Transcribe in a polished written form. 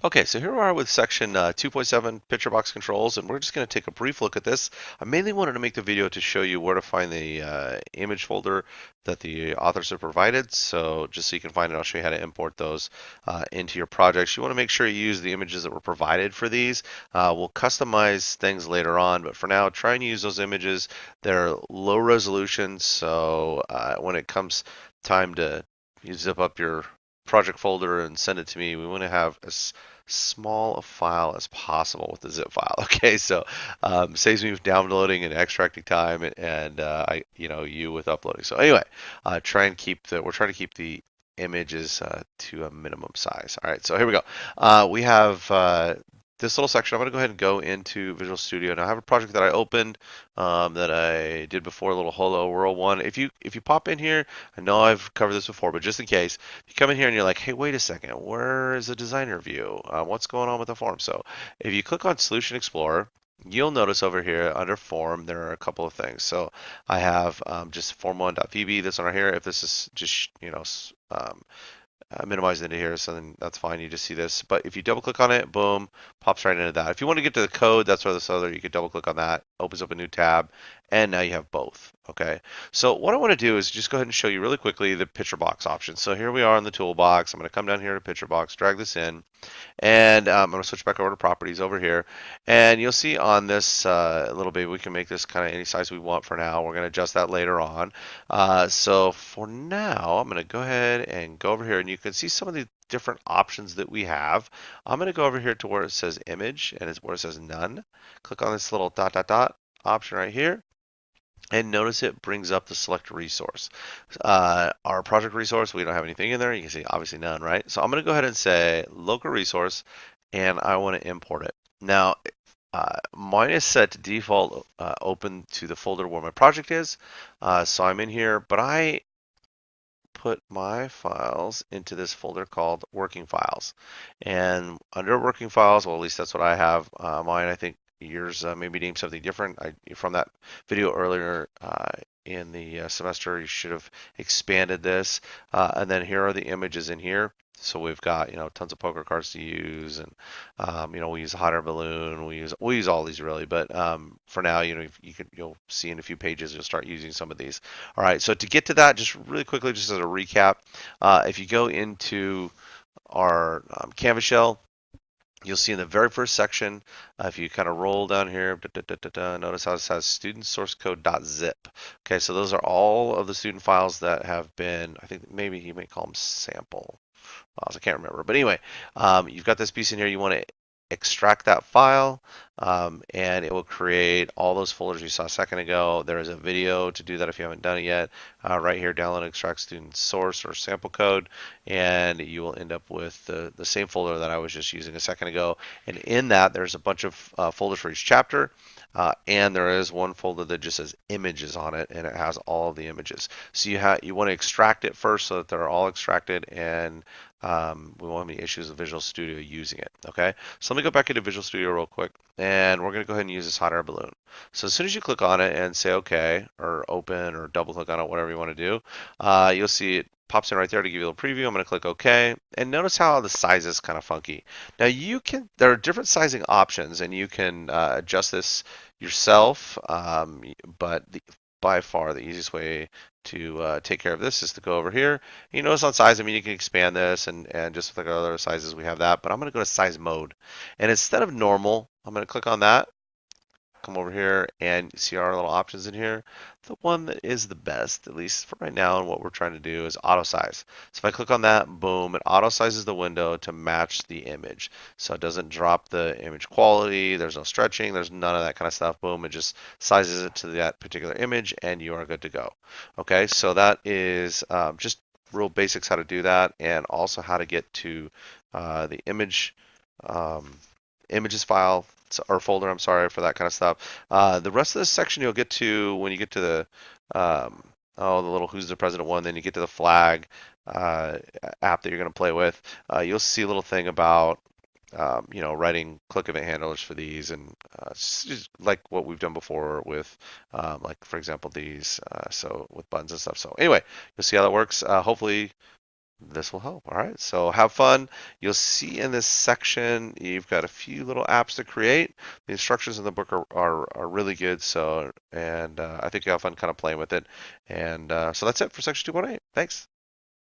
Okay, so here we are with section 2.7 PictureBox controls, and we're just going to take a brief look at this. I mainly wanted to make the video to show you where to find the image folder that the authors have provided. So just so you can find it, I'll show you how to import those into your projects. You want to make sure you use the images that were provided for these. We'll customize things later on, but for now, try and use those images. They're low resolution, so when it comes time to you zip up your project folder and send it to me, we want to have as small a file as possible with the zip file. Okay, so saves me downloading and extracting time and you with uploading. So anyway, we're trying to keep the images to a minimum size. All right, so here we go. We have this little section. I'm going to go ahead and go into Visual Studio. Now I have a project that I opened that I did before, a little Hello World one. If you pop in here, I know I've covered this before, but just in case, you come in here and you're like, hey, wait a second, where is the designer view? What's going on with the form? So if you click on Solution Explorer, you'll notice over here under form there are a couple of things. So I have just form1.vb, this one right here. If this is just minimize into here, so then that's fine. You just see this. But if you double click on it, boom, pops right into that. If you want to get to the code, that's where this other, you could double click on that, opens up a new tab, and now you have both. Okay. So what I want to do is just go ahead and show you really quickly the PictureBox option. So here we are in the toolbox. I'm going to come down here to PictureBox, drag this in, and I'm going to switch back over to properties over here. And you'll see on this little baby, we can make this kind of any size we want for now. We're going to adjust that later on. So for now, I'm going to go ahead and go over here, and you can see some of the different options that we have. I'm going to go over here to where it says image, and it's where it says none. Click on this little dot dot dot option right here. And notice it brings up the select resource. Our project resource, we don't have anything in there. You can see obviously none, right? So I'm going to go ahead and say local resource, and I want to import it. Now, mine is set to default open to the folder where my project is. So I'm in here, but I put my files into this folder called working files. And under working files, well, at least that's what I have. Mine, I think yours maybe named something different. From that video earlier in the semester, you should have expanded this. And then here are the images in here. So we've got tons of poker cards to use, and we use a hot air balloon. We use all these really, but for now, you'll see in a few pages you'll start using some of these. All right, so to get to that, just really quickly, just as a recap, if you go into our Canvas shell, you'll see in the very first section, if you kind of roll down here, notice how it says student source code.zip. Okay, so those are all of the student files that have been, I think maybe you may call them sample files. I can't remember. But anyway, you've got this piece in here. You want to extract that file, and it will create all those folders you saw a second ago. There is a video to do that if you haven't done it yet. Right here, download extract student source or sample code, and you will end up with the same folder that I was just using a second ago. And in that, there's a bunch of folders for each chapter. And there is one folder that just says images on it, and it has all of the images. So you want to extract it first so that they're all extracted, and we won't have any issues with Visual Studio using it. Okay, so let me go back into Visual Studio real quick, and we're going to go ahead and use this hot air balloon. So as soon as you click on it and say OK, or open, or double click on it, whatever you want to do, you'll see it pops in right there to give you a little preview. I'm going to click OK, and notice how the size is kind of funky. Now there are different sizing options, and you can adjust this yourself, but by far the easiest way to take care of this is to go over here. You notice on size, you can expand this, and just with like other sizes we have that, but I'm going to go to size mode, and instead of normal, I'm going to click on that. Come over here and see our little options in here. The one that is the best, at least for right now, and what we're trying to do is auto size. So if I click on that, boom, it auto sizes the window to match the image. So it doesn't drop the image quality, there's no stretching, there's none of that kind of stuff. Boom, it just sizes it to that particular image, and you are good to go. Okay, so that is just real basics how to do that, and also how to get to the images file or folder, I'm sorry, for that kind of stuff. The rest of this section you'll get to when you get to the the little who's the president one, then you get to the flag app that you're going to play with. You'll see a little thing about writing click event handlers for these, and just like what we've done before with like for example these, so with buttons and stuff. So anyway, you'll see how that works. Hopefully This will help. All right. So have fun. You'll see in this section, you've got a few little apps to create. The instructions in the book are really good. So, and I think you'll have fun kind of playing with it. And so that's it for section 2.8. Thanks.